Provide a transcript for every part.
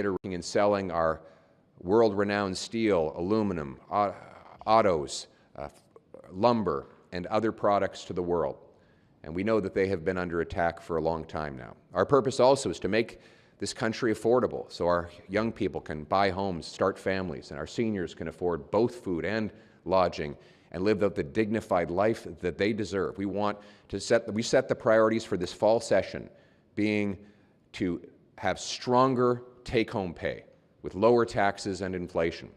working in selling our world-renowned steel, aluminum, autos, lumber, and other products to the world. And we know that they have been under attack for a long time now. Our purpose also is to make this country affordable so our young people can buy homes, start families, and our seniors can afford both food and lodging and live out the dignified life that they deserve. We set the priorities for this fall session being to have stronger take-home pay with lower taxes and inflation.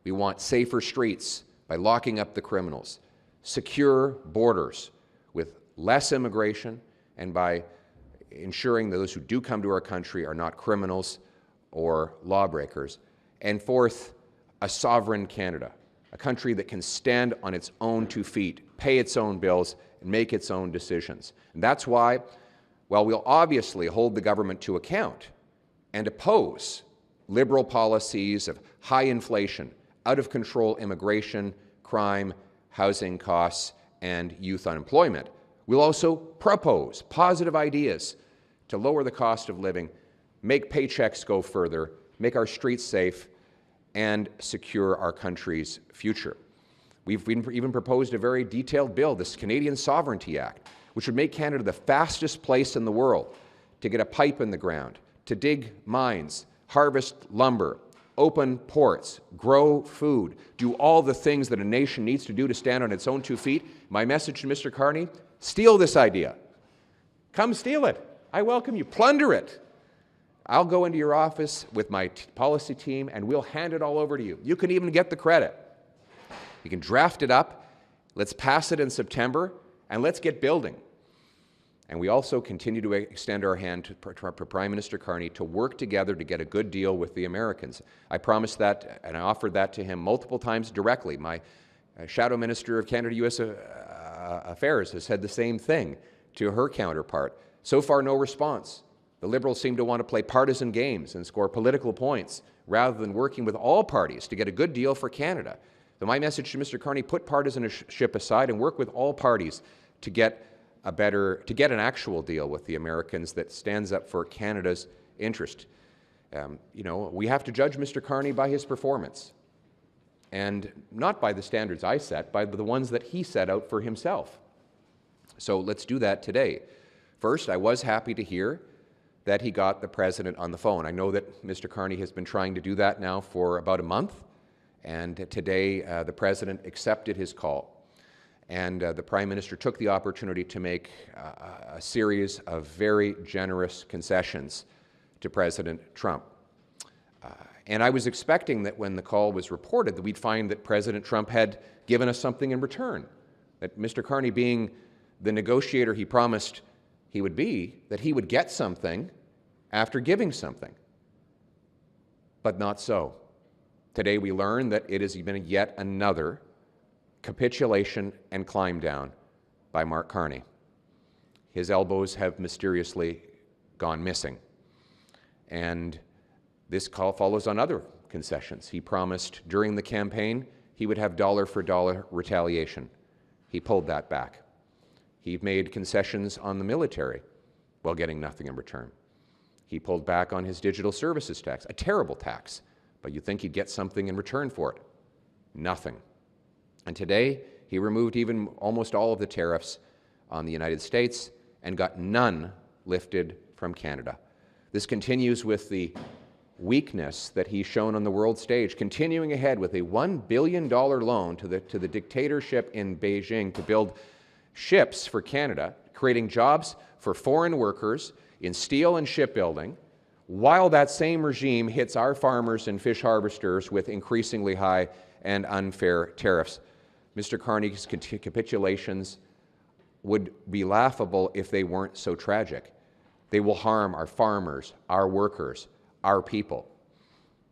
We want safer streets by locking up the criminals, secure borders with less immigration, and by ensuring that those who do come to our country are not criminals or lawbreakers. And fourth, a sovereign Canada, a country that can stand on its own 2 feet, pay its own bills, and make its own decisions. And that's why, while we'll obviously hold the government to account and oppose liberal policies of high inflation, out-of-control immigration, crime, housing costs, and youth unemployment, we'll also propose positive ideas to lower the cost of living, make paychecks go further, make our streets safe, and secure our country's future. We've even proposed a very detailed bill, this Canadian Sovereignty Act, which would make Canada the fastest place in the world to get a pipe in the ground, to dig mines, harvest lumber, open ports, grow food, do all the things that a nation needs to do to stand on its own 2 feet. My message to Mr. Carney: steal this idea. Come steal it. I welcome you. Plunder it. I'll go into your office with my policy team and we'll hand it all over to you. You can even get the credit. You can draft it up. Let's pass it in September and let's get building. And we also continue to extend our hand to Prime Minister Carney to work together to get a good deal with the Americans. I promised that and I offered that to him multiple times directly. My Shadow Minister of Canada-U.S. Affairs has said the same thing to her counterpart. So far, no response. The Liberals seem to want to play partisan games and score political points rather than working with all parties to get a good deal for Canada. So my message to Mr. Carney: put partisanship aside and work with all parties to get an actual deal with the Americans that stands up for Canada's interest. We have to judge Mr. Carney by his performance, and not by the standards I set, by the ones that he set out for himself. So let's do that today. First, I was happy to hear that he got the President on the phone. I know that Mr. Carney has been trying to do that now for about a month, and today the President accepted his call. And the Prime Minister took the opportunity to make a series of very generous concessions to President Trump. And I was expecting that when the call was reported that we'd find that President Trump had given us something in return, that Mr. Carney, being the negotiator he promised he would be, that he would get something after giving something. But not so. Today we learn that it has been yet another capitulation and climb down by Mark Carney. His elbows have mysteriously gone missing. And this call follows on other concessions. He promised during the campaign he would have dollar-for-dollar retaliation. He pulled that back. He made concessions on the military while getting nothing in return. He pulled back on his digital services tax, a terrible tax, but you'd think he'd get something in return for it. Nothing. And today, he removed even almost all of the tariffs on the United States and got none lifted from Canada. This continues with the weakness that he's shown on the world stage, continuing ahead with a $1 billion loan to the dictatorship in Beijing to build ships for Canada, creating jobs for foreign workers in steel and shipbuilding, while that same regime hits our farmers and fish harvesters with increasingly high and unfair tariffs. Mr. Carney's capitulations would be laughable if they weren't so tragic. They will harm our farmers, our workers, our people.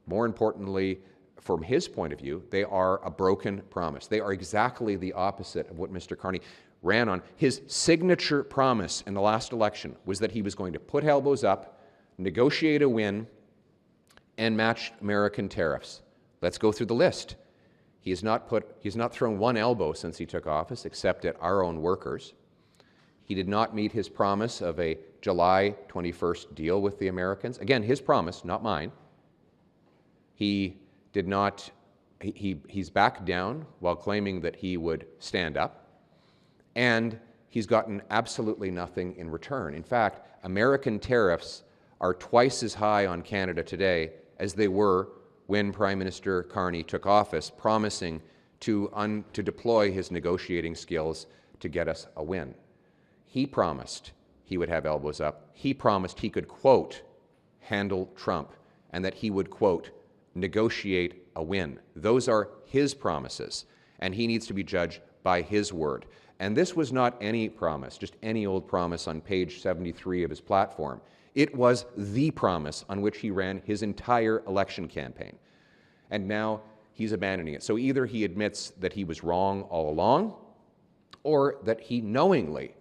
More importantly, from his point of view, they are a broken promise. They are exactly the opposite of what Mr. Carney ran on. His signature promise in the last election was that he was going to put elbows up, negotiate a win, and match American tariffs. Let's go through the list. He's not thrown one elbow since he took office, except at our own workers. He did not meet his promise of a July 21st deal with the Americans. Again, his promise, not mine. He did not, he's backed down while claiming that he would stand up, and he's gotten absolutely nothing in return. In fact, American tariffs are twice as high on Canada today as they were when Prime Minister Carney took office, promising to deploy his negotiating skills to get us a win. He promised he would have elbows up. He promised he could, quote, handle Trump, and that he would, quote, negotiate a win. Those are his promises, and he needs to be judged by his word. And this was not any promise, just any old promise on page 73 of his platform. It was the promise on which he ran his entire election campaign. And now he's abandoning it. So either he admits that he was wrong all along, or that he knowingly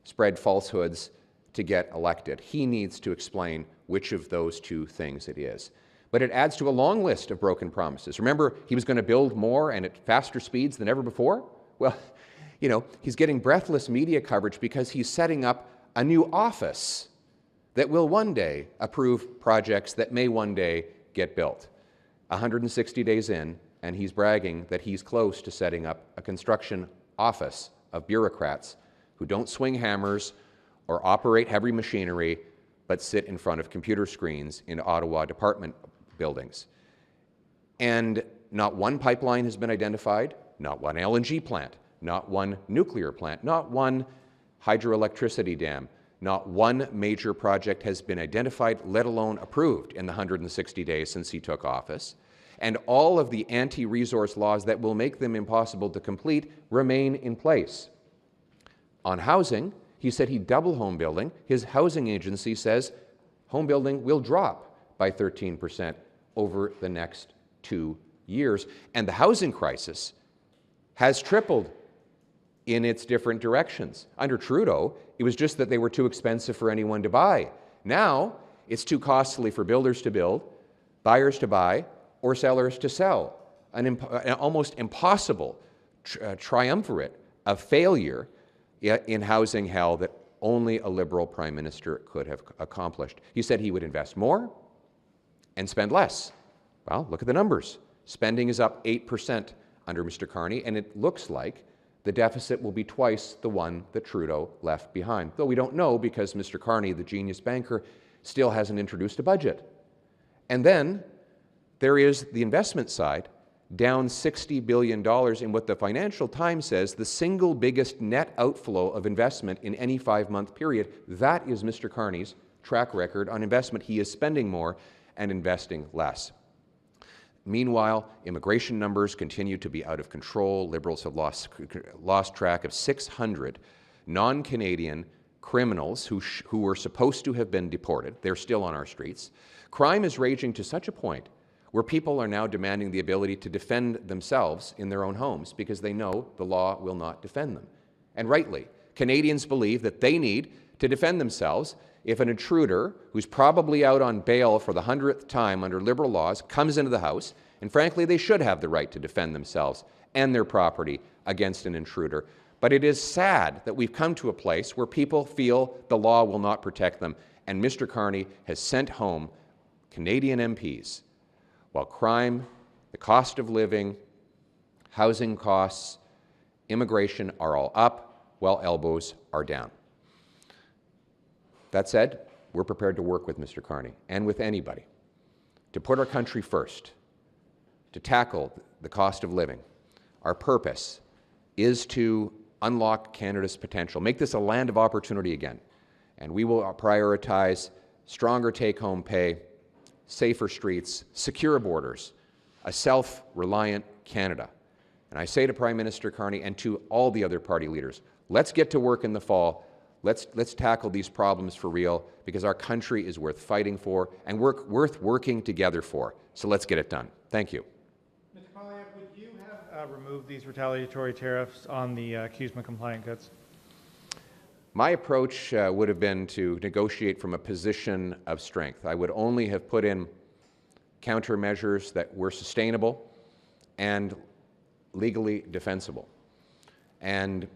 spread falsehoods to get elected. He needs to explain which of those two things it is. But it adds to a long list of broken promises. Remember, he was going to build more and at faster speeds than ever before? Well, you know, he's getting breathless media coverage because he's setting up a new office that will one day approve projects that may one day get built. 160 days in, and he's bragging that he's close to setting up a construction office of bureaucrats who don't swing hammers or operate heavy machinery, but sit in front of computer screens in Ottawa department buildings. And not one pipeline has been identified, not one LNG plant, not one nuclear plant, not one hydroelectricity dam, not one major project has been identified, let alone approved in the 160 days since he took office. And all of the anti-resource laws that will make them impossible to complete remain in place. On housing, he said he'd double home building. His housing agency says home building will drop by 13% over the next 2 years. And the housing crisis has tripled in its different directions. Under Trudeau, it was just that they were too expensive for anyone to buy. Now, it's too costly for builders to build, buyers to buy, or sellers to sell. An almost impossible triumvirate of failure in housing hell that only a Liberal Prime Minister could have accomplished. He said he would invest more and spend less. Well, look at the numbers. Spending is up 8% under Mr. Carney, and it looks like the deficit will be twice the one that Trudeau left behind. Though we don't know because Mr. Carney, the genius banker, still hasn't introduced a budget. And then there is the investment side, down $60 billion in what the Financial Times says the single biggest net outflow of investment in any 5-month period. That is Mr. Carney's track record on investment. He is spending more and investing less. Meanwhile, immigration numbers continue to be out of control. Liberals have lost track of 600 non-Canadian criminals who were supposed to have been deported. They're still on our streets. Crime is raging to such a point where people are now demanding the ability to defend themselves in their own homes because they know the law will not defend them. And rightly, Canadians believe that they need to defend themselves if an intruder who's probably out on bail for the 100th time under Liberal laws comes into the house, and frankly, they should have the right to defend themselves and their property against an intruder. But it is sad that we've come to a place where people feel the law will not protect them, and Mr. Carney has sent home Canadian MPs while crime, the cost of living, housing costs, immigration are all up, while elbows are down. That said, we're prepared to work with Mr. Carney and with anybody to put our country first, to tackle the cost of living. Our purpose is to unlock Canada's potential, make this a land of opportunity again. And we will prioritize stronger take-home pay, safer streets, secure borders, a self-reliant Canada. And I say to Prime Minister Carney and to all the other party leaders, let's get to work in the fall. Let's tackle these problems for real because our country is worth fighting for and worth working together for. So let's get it done. Thank you. Mr. Poilievre, would you have removed these retaliatory tariffs on the CUSMA-compliant goods? My approach would have been to negotiate from a position of strength. I would only have put in countermeasures that were sustainable and legally defensible. And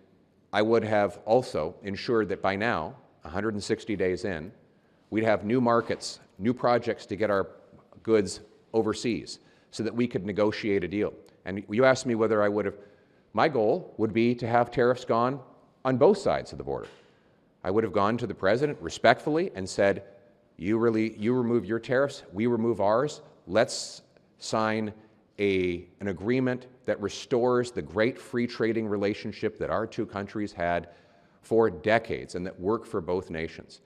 I would have also ensured that by now 160 days in, we'd have new markets, new projects to get our goods overseas so that we could negotiate a deal. And you asked me whether I would have, my goal would be to have tariffs gone on both sides of the border. I would have gone to the President respectfully and said, you remove your tariffs, we remove ours, let's sign an agreement that restores the great free trading relationship that our two countries had for decades and that worked for both nations.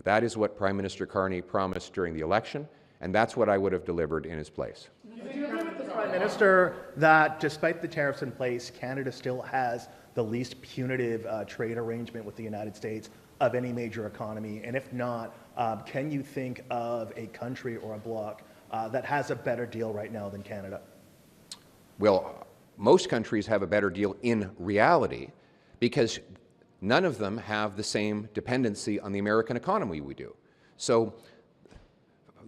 That is what Prime Minister Carney promised during the election, and that's what I would have delivered in his place. Do you agree with the Prime Minister that despite the tariffs in place, Canada still has the least punitive trade arrangement with the United States of any major economy? And if not, can you think of a country or a bloc that has a better deal right now than Canada? Well, most countries have a better deal in reality because none of them have the same dependency on the American economy we do. So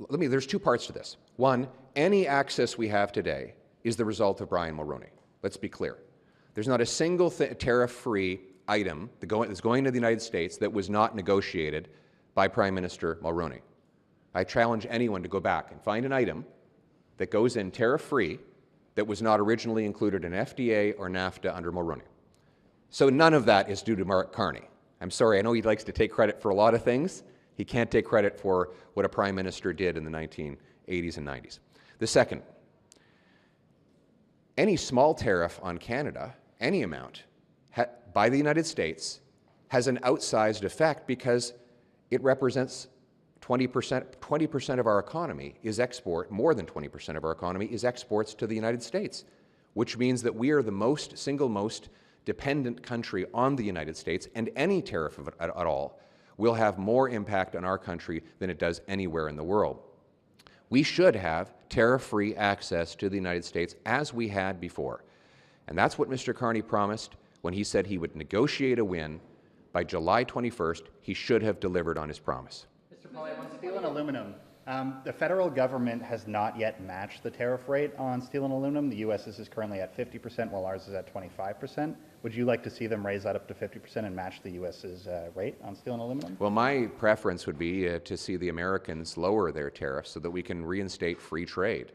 there's two parts to this. One, any access we have today is the result of Brian Mulroney. Let's be clear. There's not a single tariff-free item that's going to the United States that was not negotiated by Prime Minister Mulroney. I challenge anyone to go back and find an item that goes in tariff-free that was not originally included in FDA or NAFTA under Mulroney. So none of that is due to Mark Carney. I'm sorry, I know he likes to take credit for a lot of things. He can't take credit for what a prime minister did in the 1980s and 90s. The second, any small tariff on Canada, any amount, by the United States, has an outsized effect because it represents 20% of our economy is export, more than 20% of our economy is exports to the United States, which means that we are the single most dependent country on the United States, and any tariff at all will have more impact on our country than it does anywhere in the world. We should have tariff-free access to the United States as we had before. And that's what Mr. Carney promised when he said he would negotiate a win by July 21st. He should have delivered on his promise. Mr. Poilievre, on steel and aluminum, the federal government has not yet matched the tariff rate on steel and aluminum. The U.S. is currently at 50%, while ours is at 25%. Would you like to see them raise that up to 50% and match the U.S.'s rate on steel and aluminum? Well, my preference would be to see the Americans lower their tariffs so that we can reinstate free trade.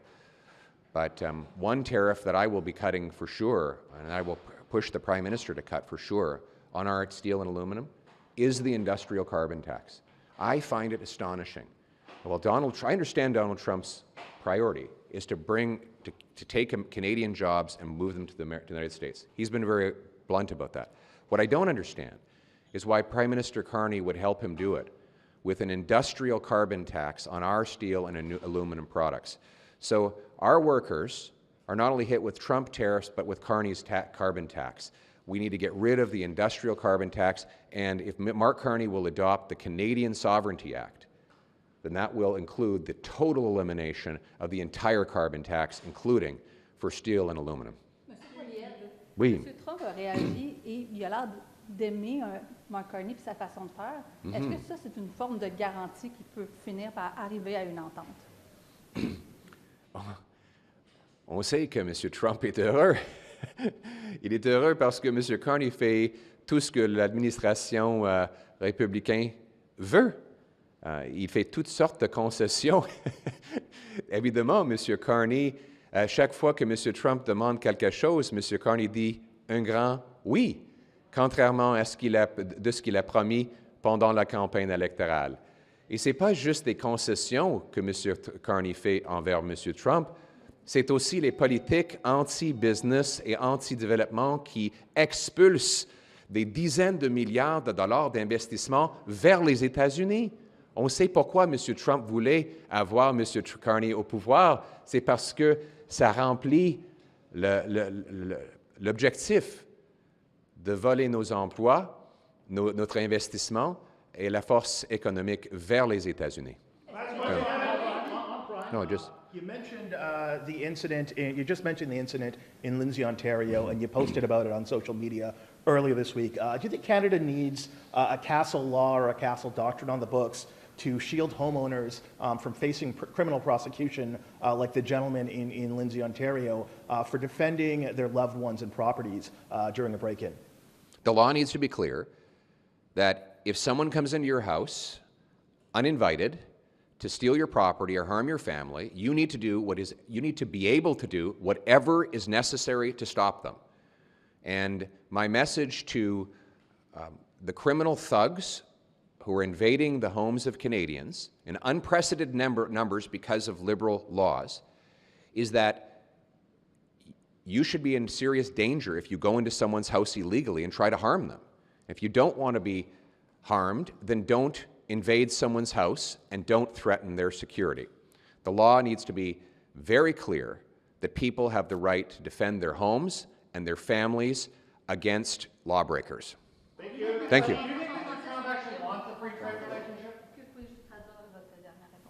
But one tariff that I will be cutting for sure, and I will push the Prime Minister to cut for sure, on our steel and aluminum, is the industrial carbon tax. I find it astonishing. Well, I understand Donald Trump's priority is to take Canadian jobs and move them to the United States. He's been very blunt about that. What I don't understand is why Prime Minister Carney would help him do it with an industrial carbon tax on our steel and aluminum products. So our workers are not only hit with Trump tariffs, but with Carney's carbon tax. We need to get rid of the industrial carbon tax, and if Mark Carney will adopt the Canadian Sovereignty Act, then that will include the total elimination of the entire carbon tax, including for steel and aluminum. Oui. M. Trump a réagi et il a l'air d'aimer Mark Carney et sa façon de faire. Est-ce que ça, c'est une forme de garantie qui peut finir par arriver à une entente? On sait que M. Trump est heureux. Il est heureux parce que M. Carney fait tout ce que l'administration républicaine veut. Il fait toutes sortes de concessions. Évidemment, M. Carney, chaque fois que M. Trump demande quelque chose, M. Carney dit un grand oui, contrairement à ce qu'il a promis pendant la campagne électorale. Et ce n'est pas juste des concessions que M. Carney fait envers M. Trump, c'est aussi les politiques anti-business et anti-développement qui expulsent des dizaines de milliards de dollars d'investissement vers les États-Unis. On sait pourquoi M. Trump voulait avoir M. Carney au pouvoir. C'est parce que ça remplit l'objectif de voler nos emplois, notre investissement et la force économique vers les États-Unis. No, just... You mentioned the incident. You just mentioned the incident in Lindsay, Ontario, and you posted about it on social media earlier this week. Do you think Canada needs a castle law or a castle doctrine on the books to shield homeowners from facing criminal prosecution, like the gentleman in Lindsay, Ontario, for defending their loved ones and properties during a break-in? The law needs to be clear that if someone comes into your house uninvited to steal your property or harm your family, you need to be able to do whatever is necessary to stop them. And my message to the criminal thugs who are invading the homes of Canadians in unprecedented numbers because of Liberal laws is that you should be in serious danger if you go into someone's house illegally and try to harm them. If you don't want to be harmed, then don't invade someone's house and don't threaten their security. The law needs to be very clear that people have the right to defend their homes and their families against lawbreakers. Thank you.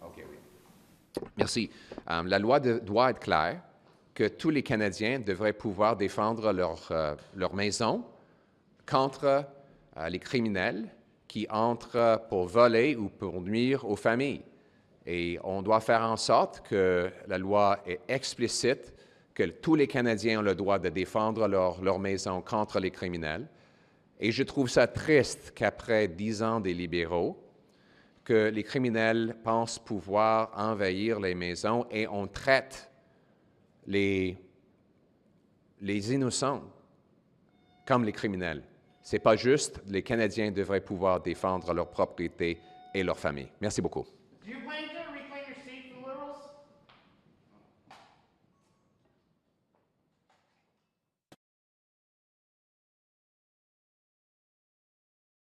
Okay, oui. Merci. La loi doit être claire que tous les Canadiens devraient pouvoir défendre leur maison contre les criminels qui entrent pour voler ou pour nuire aux familles. Et on doit faire en sorte que la loi est explicite, que tous les Canadiens ont le droit de défendre leur maison contre les criminels. Et je trouve ça triste qu'après 10 ans des libéraux, que les criminels pensent pouvoir envahir les maisons et on traite les innocents comme les criminels. Ce n'est pas juste, les Canadiens devraient pouvoir défendre leur propriété et leur famille. Merci beaucoup.